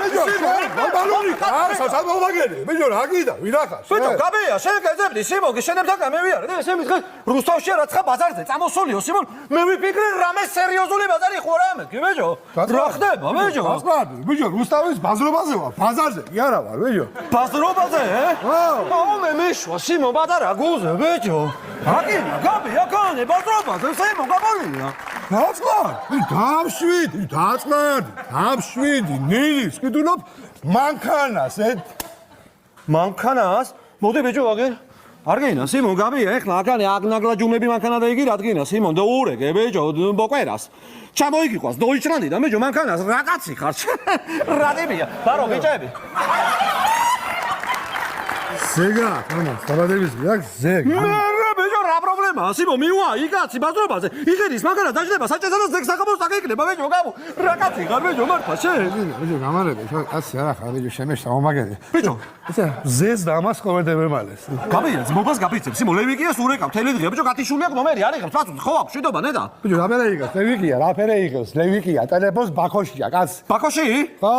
ბიჭო, ნორმალური. სამოგაგერი. ბიჭო, რა გიდა? ვინახავს? ბიჭო, გაბია, შენ გეძებდი, სიმონ, შენებთან მე ვიარე. და ესე მითხარ, რუსთავში რაცხა ბაზარზე წამოსულიო, სიმონ, მე ვიფიქრე რამე სერიოზული ბაზარი ხო რა მეთქი, ბიჭო? რა ხდება, ბიჭო? გასწრაფი, ბიჭო, რუსთავის ბაზრობაზე ვარ, ბაზარზე, კი არა ვარ, ბიჭო. ბაზრობაზე, აუ, მე მეშვა, სიმონ, ბატარა გუზე, ბიჭო. აკინა, გაბია, კანე, ბაზრობაზე, სიმონ, გაბალია. დაწყლად, დამშვიდი, ნილის, კიდუნობ მანქანას, მანქანას? მოდი ბიჭო, აგერ. არ გეინა, სიმონ, გაბია, ეხლა აკანე აგნაგლა ჯუმები მანქანა და იგი რადგენა, სიმონ, და ურეგე, ბიჭო, ბოკვერას. ჩამოიგიყვას, დოიჭრანდი და ბიჭო, მანქანას რა კაცი ხარ? რა დებია? ბარო, ბიჭები. ზეგა, ხანა, სტარადების გაკ ზეგ. ბიჭო, რა პრობლემაა? სიმონ, მივა, იკაცი ბაზრობაზე. იგერის მანქანა დაждდება, საჭესარო ზეგ საკამოს დაგეკნება, ბიჭო, გამო. რა კაცი ხარ, ბიჭო, მართლა შენ? ბიჭო, გამარები, კაცი არა ხარ, ბიჭო, შემეშ სამომაგერი. ბიჭო, ისა ზეს და ამას ხოვერდე მემალეს. გაბია, ძმობას გაფიცებ, სიმონ, ლევიკიას ურეკავ, თელი დღე, ბიჭო, გათიშული აქვს ნომერი, არ იღებს, პასუხი, ხო აქვს, შვიდობა, ნედა? ბიჭო, რა ფერე იღებს? ლევიკია, რა ფერე იღებს? ლევიკია, ტელეფონს ბაქოშია, კაცი. ბაქოში? ხო.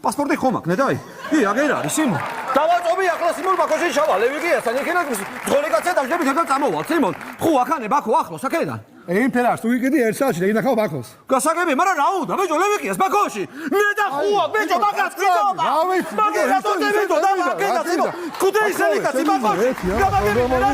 პასპორტი ხომ აქვს, ნედაი? კი, აგერ არის, სიმონ. დავაწობი ახლა სიმონ ბაქოში შავა, ლევიკიასთან, იქიდან ძღოლი კაცია დაждებით, ახლა წამოვალ, სიმონ. ხო, აქანე, ბაქო, ახლოს, აქედან. ინფერას, თუ იგედი ერთ საათში, იგინახავ ბაქოს. გასაგები, მაგრამ რა უნდა, ბიჭო, ლევიკიას ბაქოში. ნედა ხუა, ბიჭო, მაგას გიწოვა. მაგას რატო დევიდო და მაგას სიმონ. კუდეისელი კაცი ბაქოში. გამაგები, რა